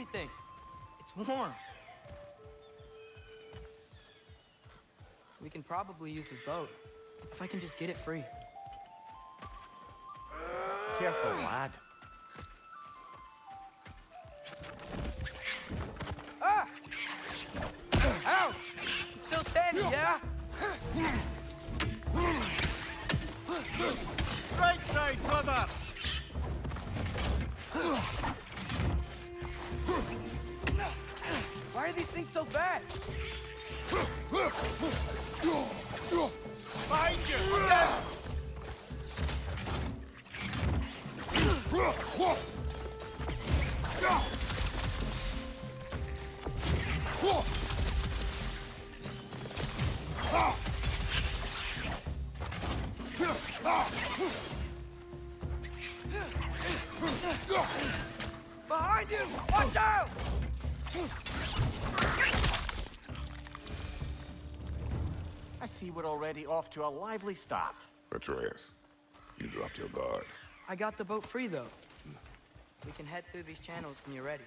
everything. It's warm. We can probably use his boat, if I can just get it free. Careful, lad. Ah! Ouch! It's still standing, yeah? Right side, brother! Why are these things so bad? Behind you! Again! Behind you! Watch out! I see we're already off to a lively start. Atreus, you dropped your guard. I got the boat free, though. We can head through these channels when you're ready.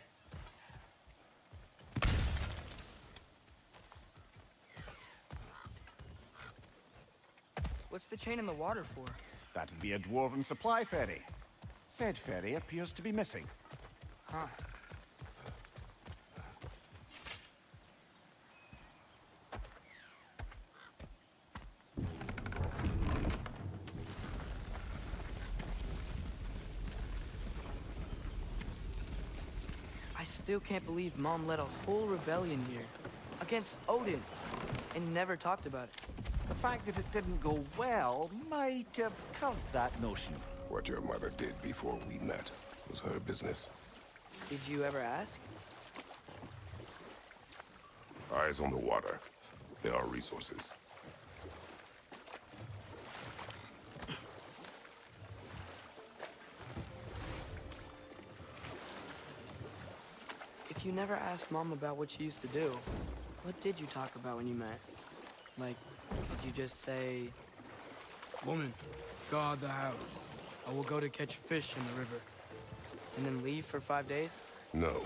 What's the chain in the water for? That'd be a dwarven supply ferry. Said ferry appears to be missing. Huh. I still can't believe Mom led a whole rebellion here. Against Odin. And never talked about it. The fact that it didn't go well might have curbed that notion. What your mother did before we met was her business. Did you ever ask? Eyes on the water. There are resources. If you never asked Mom about what she used to do, what did you talk about when you met? Like, did you just say, "Woman, guard the house. I will go to catch fish in the river," and then leave for 5 days? No.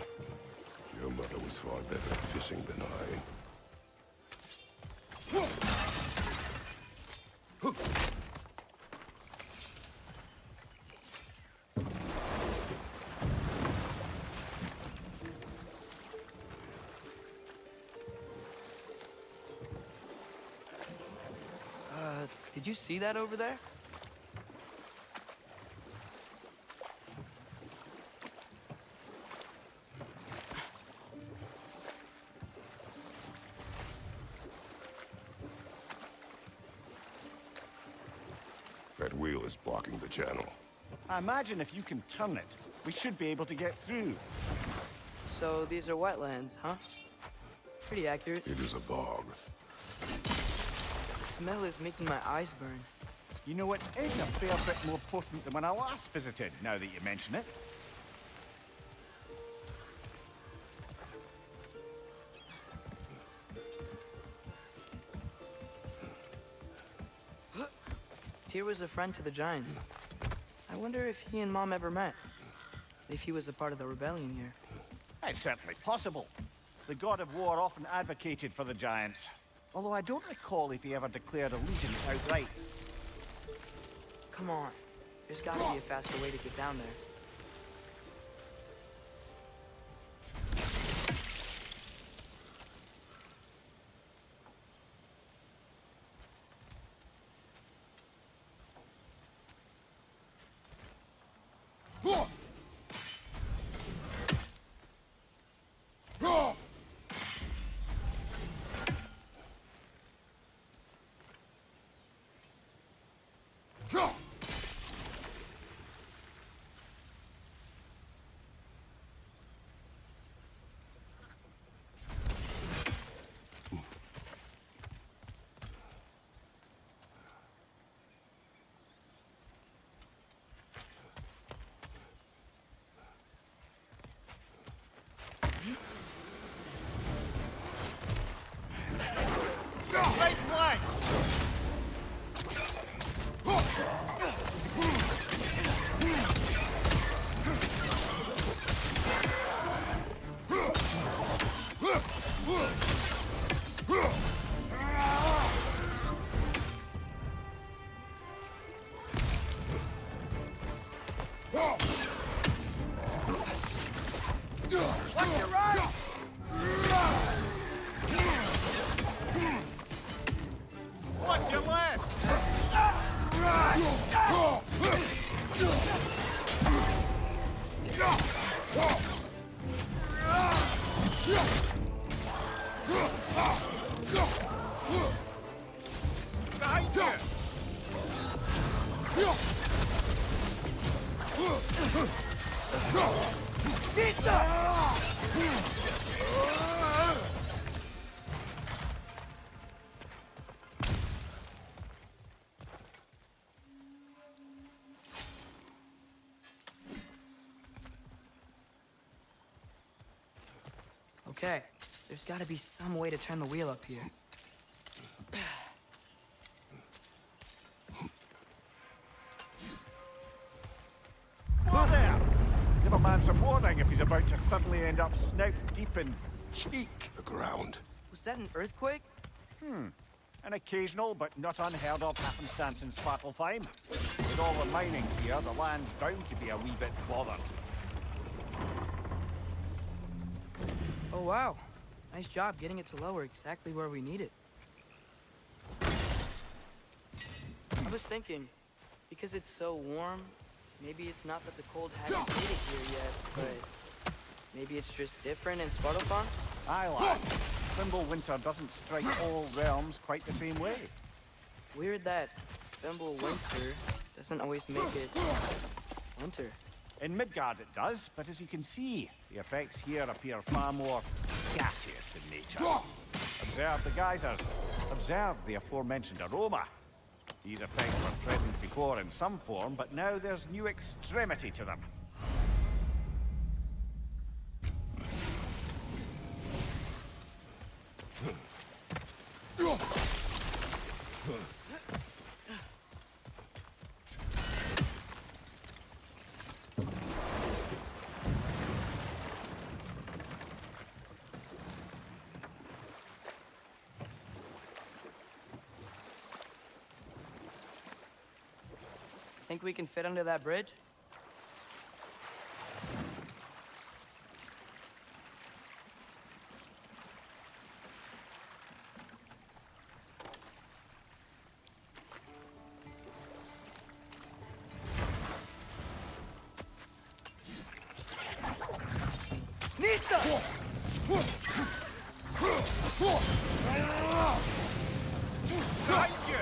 Your mother was far better at fishing than I. Did you see that over there? That wheel is blocking the channel. I imagine if you can turn it, we should be able to get through. So these are wetlands, huh? Pretty accurate. It is a bog. The smell is making my eyes burn. You know, it is a fair bit more potent than when I last visited, now that you mention it. Tyr was a friend to the Giants. I wonder if he and Mom ever met. If he was a part of the rebellion here. It's certainly possible. The god of war often advocated for the Giants. Although I don't recall if he ever declared allegiance outright. Come on. There's gotta be a faster way to get down there. On your right! Watch your left! Behind you! Okay, there's gotta be some way to turn the wheel up here. Whoa there! Give a man some warning if he's about to suddenly end up snout deep in cheek. The ground. Was that an earthquake? An occasional but not unheard of happenstance in Svartalfheim. With all the mining here, the land's bound to be a wee bit bothered. Oh wow, nice job getting it to lower exactly where we need it. I was thinking, because it's so warm, maybe it's not that the cold hasn't made it here yet, but maybe it's just different in Svartalfheim? Aye, lad. Thimble winter doesn't strike all realms quite the same way. Weird that Thimble winter doesn't always make it winter. In Midgard it does, but as you can see, the effects here appear far more gaseous in nature. Observe the geysers. Observe the aforementioned aroma. These effects were present before in some form, but now there's new extremity to them. Think we can fit under that bridge? Behind you!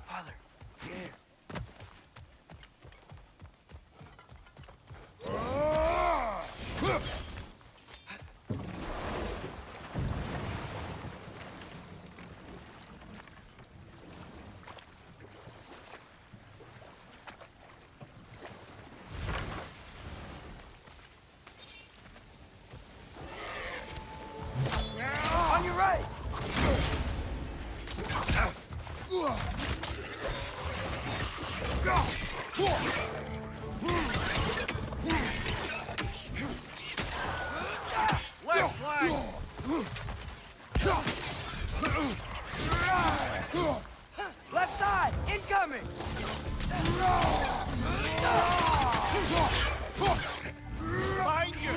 Father, there. On your right! Left flank! Left side! Incoming! Behind you!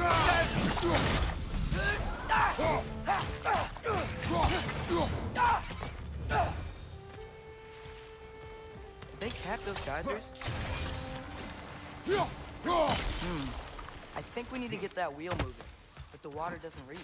Did they cap those geysers? I think we need to get that wheel moving, but the water doesn't reach.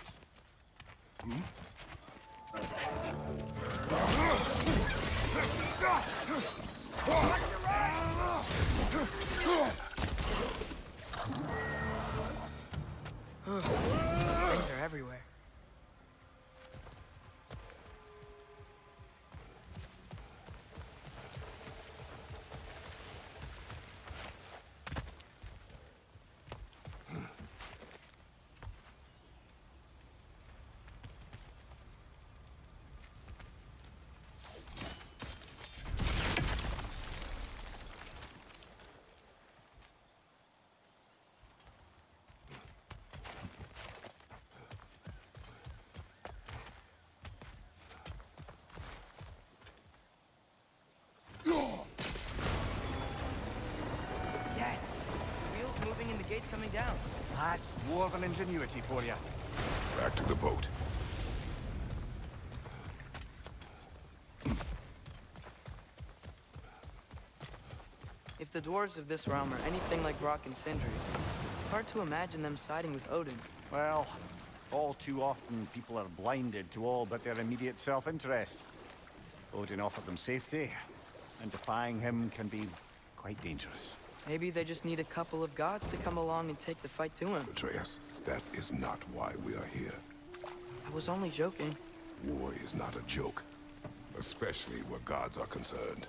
Things are everywhere. down? That's dwarven ingenuity for you. Back to the boat. If the dwarves of this realm are anything like Rock and Sindri, it's hard to imagine them siding with Odin. Well, all too often people are blinded to all but their immediate self-interest. Odin offered them safety, and defying him can be quite dangerous. Maybe they just need a couple of gods to come along and take the fight to him. Atreus, that is not why we are here. I was only joking. War is not a joke, especially where gods are concerned.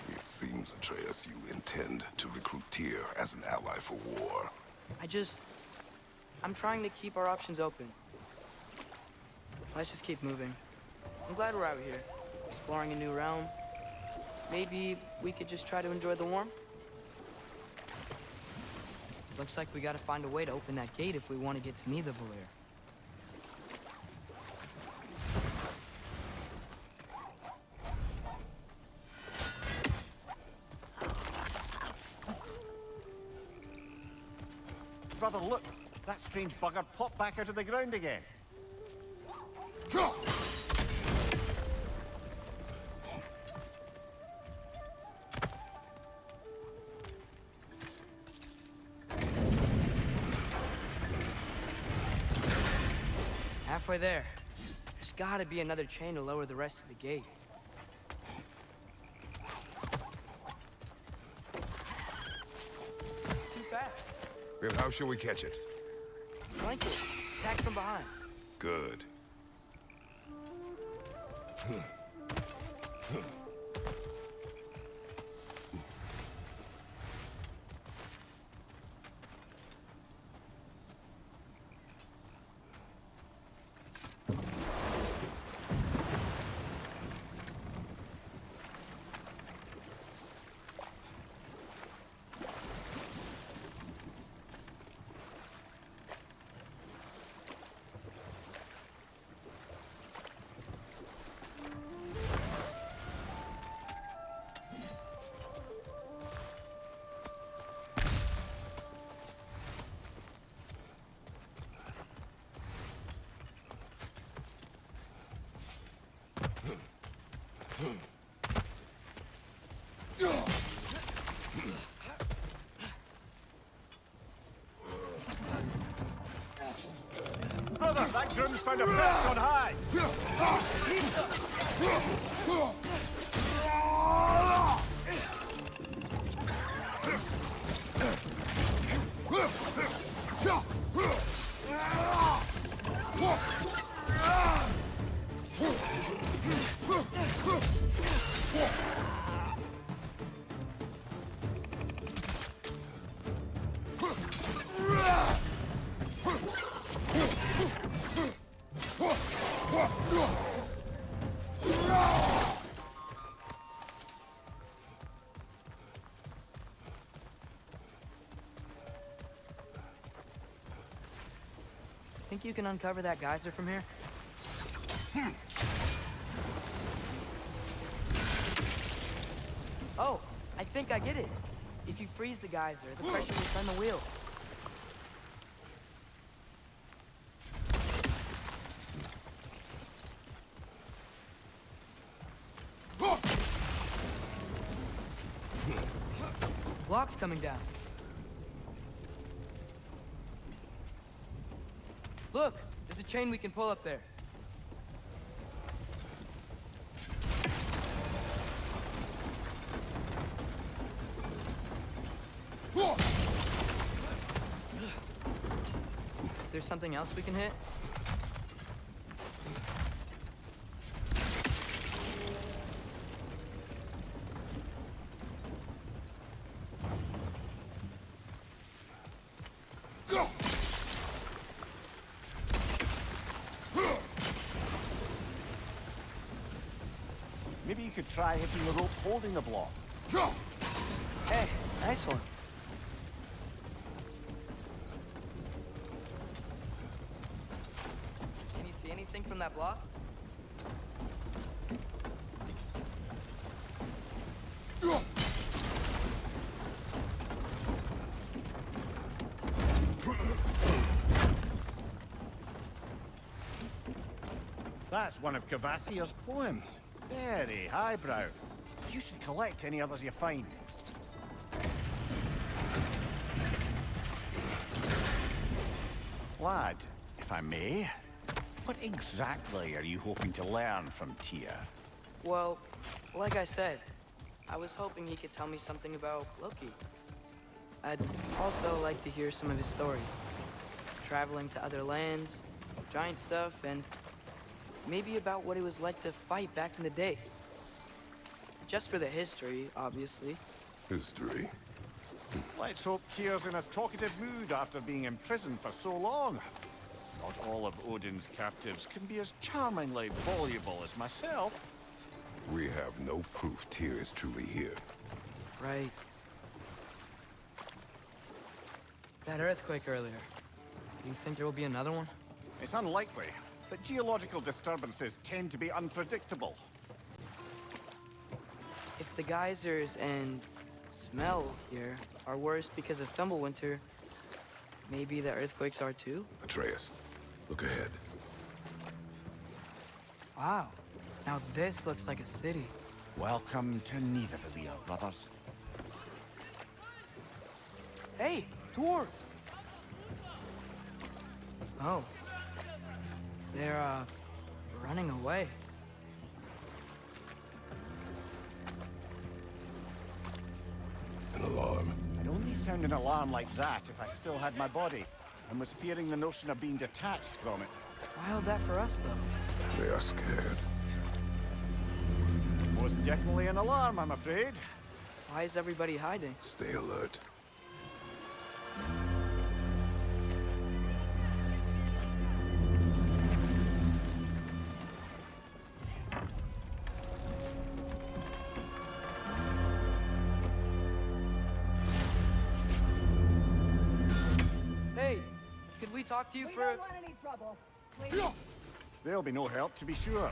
It seems, Atreus, you intend to recruit Tyr as an ally for war. I'm trying to keep our options open. Let's just keep moving. I'm glad we're out here, exploring a new realm. Maybe we could just try to enjoy the warmth? Looks like we gotta find a way to open that gate if we want to get to Nidavellir. Brother, look! That strange bugger popped back out of the ground again. Halfway there. There's gotta be another chain to lower the rest of the gate. Too fast. Then how shall we catch it? Flank it. Attack from behind. Good. Brother, that groom's found a perch on high! Think you can uncover that geyser from here? Oh, I think I get it. If you freeze the geyser, the pressure will turn the wheel. Block's coming down. Look, there's a chain we can pull up there. Is there something else we can hit? Maybe you could try hitting the rope holding the block. Hey, nice one. that block? That's one of Kvasir's poems. Very highbrow. You should collect any others you find. Lad, if I may, what exactly are you hoping to learn from Tyr? Well, like I said, I was hoping he could tell me something about Loki. I'd also like to hear some of his stories. Traveling to other lands, giant stuff, and maybe about what it was like to fight back in the day. Just for the history, obviously. History. Let's hope Tyr's in a talkative mood after being imprisoned for so long. Not all of Odin's captives can be as charmingly voluble as myself. We have no proof Tyr is truly here. Right. That earthquake earlier. Do you think there will be another one? It's unlikely, but geological disturbances tend to be unpredictable. If the geysers and smell here are worse because of Fimbulwinter, maybe the earthquakes are too? Atreus, look ahead. Wow. Now this looks like a city. Welcome to Nidavellir, brothers. Hey, dwarves! Oh. They're, running away. An alarm. I'd only sound an alarm like that if I still had my body, and was fearing the notion of being detached from it. Wild that for us, though. They are scared. Most definitely an alarm, I'm afraid. Why is everybody hiding? Stay alert. Hey, could we talk to you We for... don't want any trouble. Please. There'll be no help, to be sure.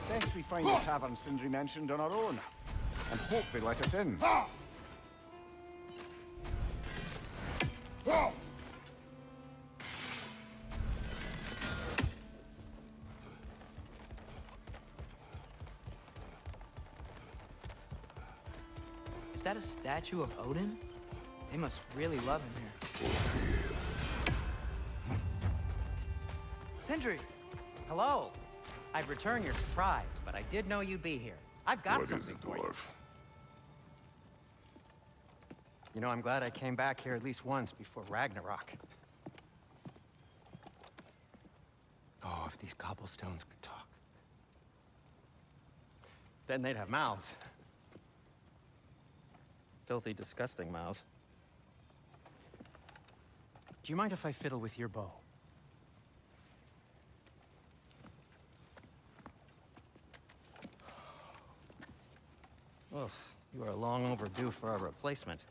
Best we find the tavern Sindri mentioned on our own. And hope they let us in. Is that a statue of Odin? They must really love him here. Sindri! Hello. I'd return your surprise, but I did know you'd be here. I've got What is something it, for you. Dwarf? You know, I'm glad I came back here at least once before Ragnarok. Oh, if these cobblestones could talk. Then they'd have mouths. Filthy, disgusting mouths. Do you mind if I fiddle with your bow? Oh, you are long overdue for a replacement.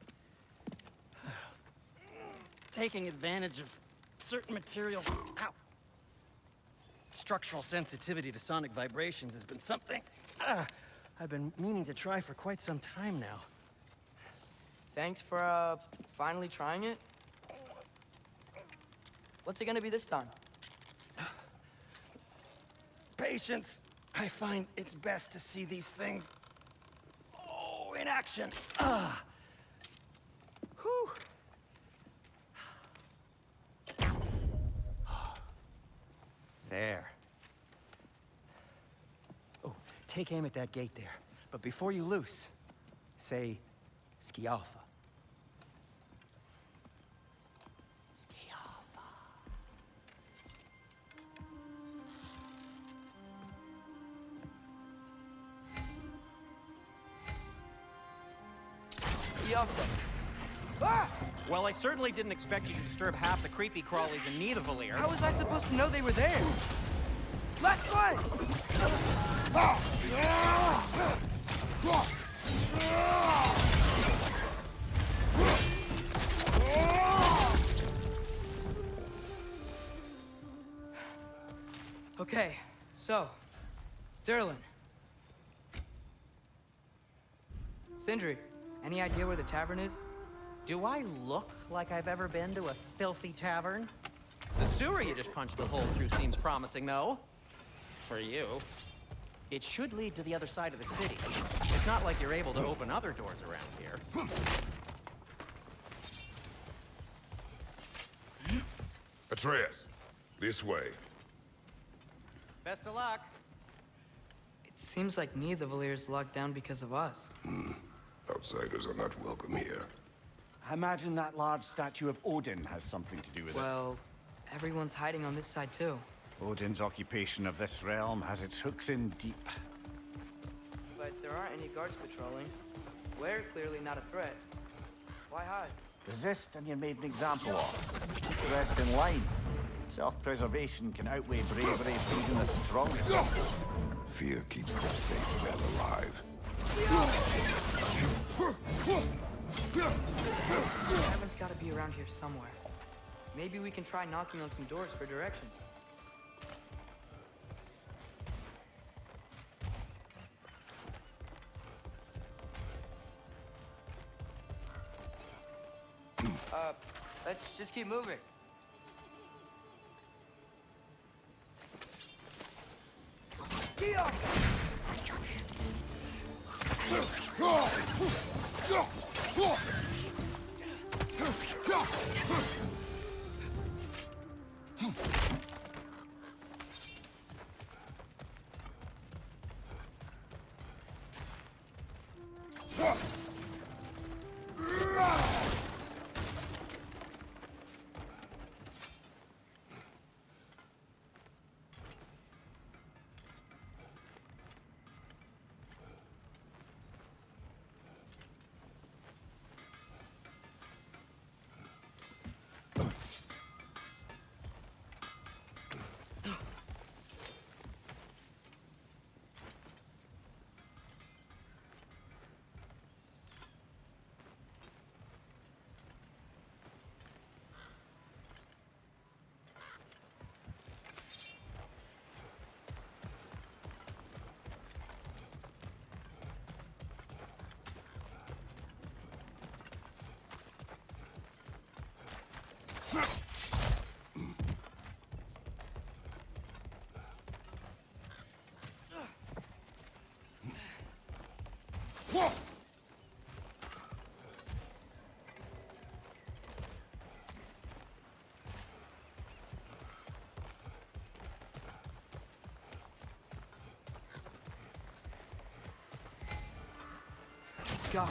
Taking advantage of certain materials. Ow! Structural sensitivity to sonic vibrations has been something I've been meaning to try for quite some time now. Thanks for, finally trying it. What's it gonna be this time? Patience. I find it's best to see these things in action. Whew. There. Oh, take aim at that gate there. But before you loose, say Skialfa. Skialfa. Yoffa. Ah! Well, I certainly didn't expect you to disturb half the creepy crawlies in Nidavellir. How was I supposed to know they were there? Let's play! Okay, So, Durlin. Sindri, any idea where the tavern is? Do I look like I've ever been to a filthy tavern? The sewer you just punched the hole through seems promising, though. For you. It should lead to the other side of the city. It's not like you're able to open other doors around here. Atreus, this way. Best of luck. It seems like neither Valyr's locked down because of us. Outsiders are not welcome here. I imagine that large statue of Odin has something to do with Well, everyone's hiding on this side too. it. Odin's occupation of this realm has its hooks in deep. But there aren't any guards patrolling. We're clearly not a threat. Why hide? Resist and you're made an example of. Keep the rest in line. Self-preservation can outweigh bravery for even the strongest. Fear keeps them safe and alive. Heaven's gotta be around here somewhere. Maybe we can try knocking on some doors for directions. Let's just keep moving. God.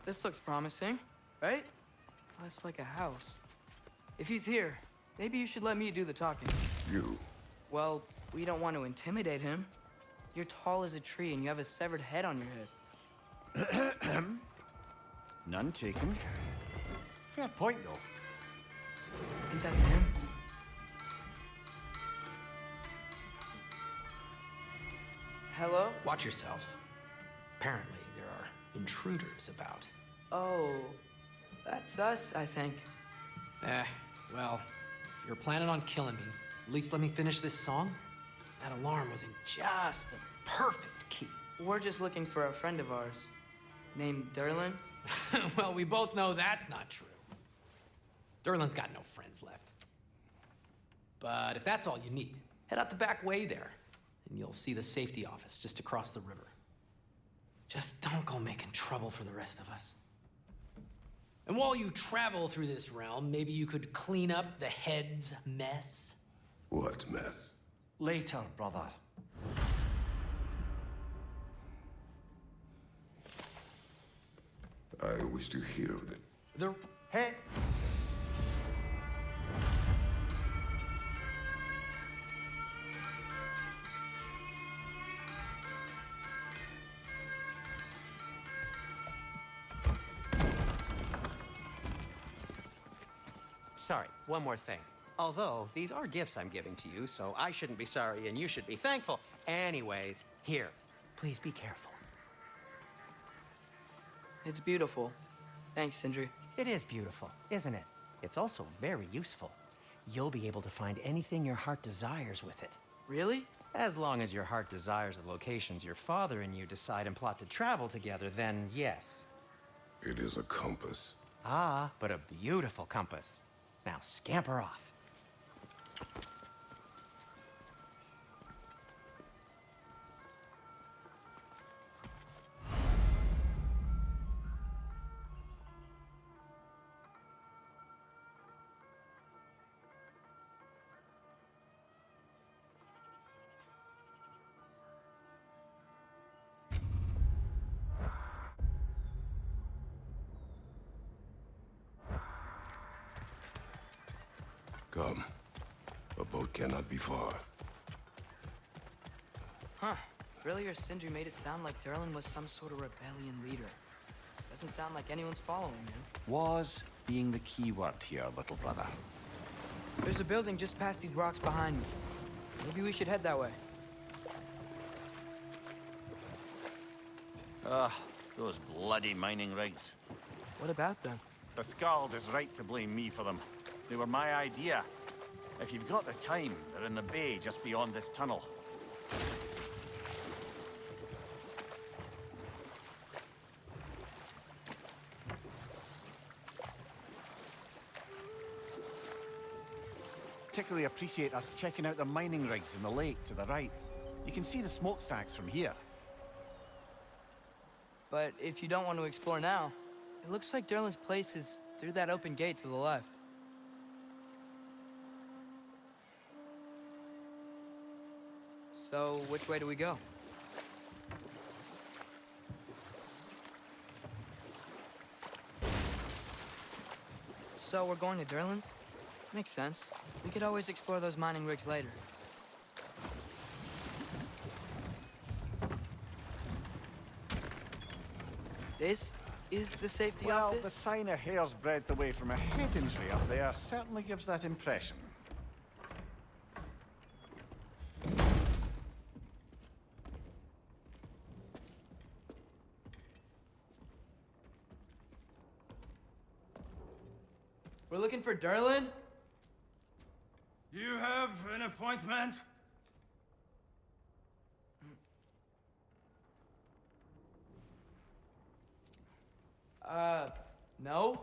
This looks promising, right? That's like a house. If he's here, maybe you should let me do the talking. You. Well, we don't want to intimidate him. You're tall as a tree and you have a severed head on your head. None taken. Fair point, though. I think that's him. Hello? Watch yourselves. Apparently, there are intruders about. Oh, that's us, I think. Well, if you're planning on killing me, at least let me finish this song. That alarm was in just the perfect key. We're just looking for a friend of ours named Durlin. Well, we both know that's not true. Durlin's got no friends left. But if that's all you need, head out the back way there, and you'll see the safety office just across the river. Just don't go making trouble for the rest of us. And while you travel through this realm, maybe you could clean up the head's mess. What mess? Later, brother. I wish to hear of it. The... Hey! Sorry, one more thing. Although, these are gifts I'm giving to you, so I shouldn't be sorry and you should be thankful. Anyways, here, please be careful. It's beautiful. Thanks, Sindri. It is beautiful, isn't it? It's also very useful. You'll be able to find anything your heart desires with it. Really? As long as your heart desires the locations your father and you decide and plot to travel together, then yes. It is a compass. Ah, but a beautiful compass. Now scamper off. Come. A boat cannot be far. Huh. Earlier, Sindri made it sound like Durlin was some sort of rebellion leader. Doesn't sound like anyone's following him. Was being the key word here, little brother. There's a building just past these rocks behind me. Maybe we should head that way. Those bloody mining rigs. What about them? The Skald is right to blame me for them. They were my idea. If you've got the time, they're in the bay just beyond this tunnel. Particularly appreciate us checking out the mining rigs in the lake to the right. You can see the smokestacks from here. But if you don't want to explore now, it looks like Durlin's place is through that open gate to the left. So, which way do we go? So, we're going to Durlin's? Makes sense. We could always explore those mining rigs later. This is the safety Well, office? the sign a hair's breadth away from a head injury up there certainly gives that impression. We're looking for Durlin? You have an appointment? No?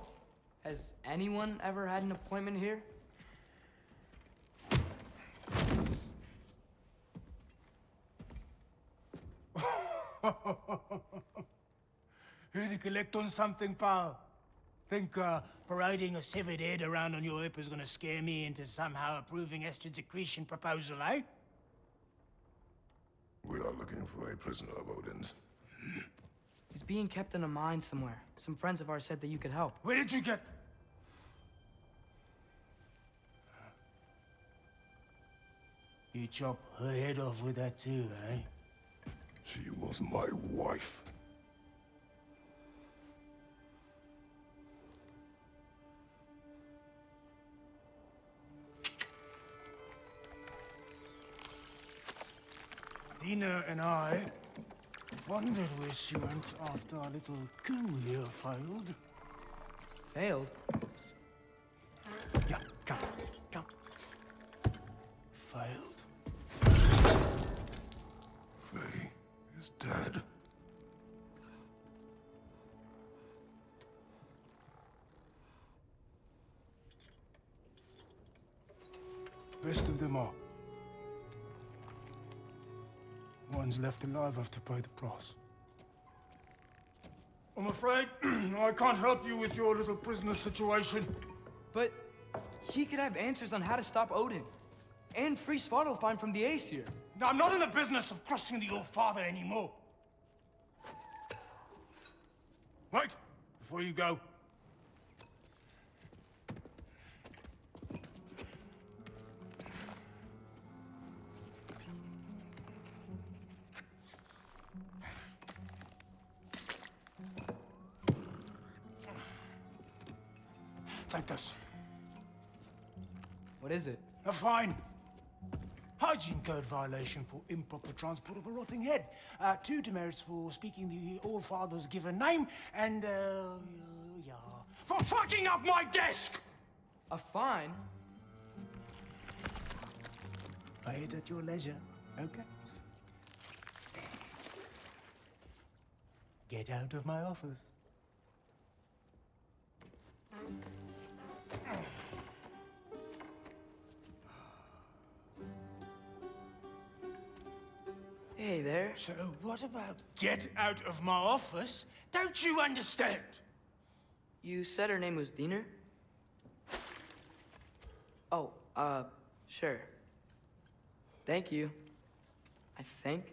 Has anyone ever had an appointment here? Here to collect on something, pal? Think parading a severed head around on your hip is gonna scare me into somehow approving Estrid's accretion proposal, eh? We are looking for a prisoner of Odin's. He's being kept in a mine somewhere. Some friends of ours said that you could help. Where did you get... You chop her head off with that too, eh? She was my wife. Dina and I wondered where she went after our little coup here failed. Failed? Yeah, come, come. Failed. Faye is dead. Best of them all. One's left alive have to pay the price. I'm afraid I can't help you with your little prisoner situation. But he could have answers on how to stop Odin. And free Svartalfheim from the Aesir. Now, I'm not in the business of crossing the old father anymore. Wait, before you go. Take this. What is it? A fine. Hygiene code violation for improper transport of a rotting head. 2 demerits for speaking the All-Father's given name, and, yeah, for fucking up my desk! A fine? Pay it at your leisure, okay? Get out of my office. Hey there. So what about get out of my office? Don't you understand? You said her name was Diener? Oh, sure. Thank you. I think.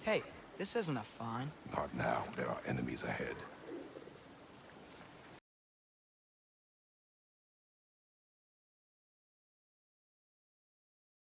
Hey, this isn't a fine. Not now. There are enemies ahead.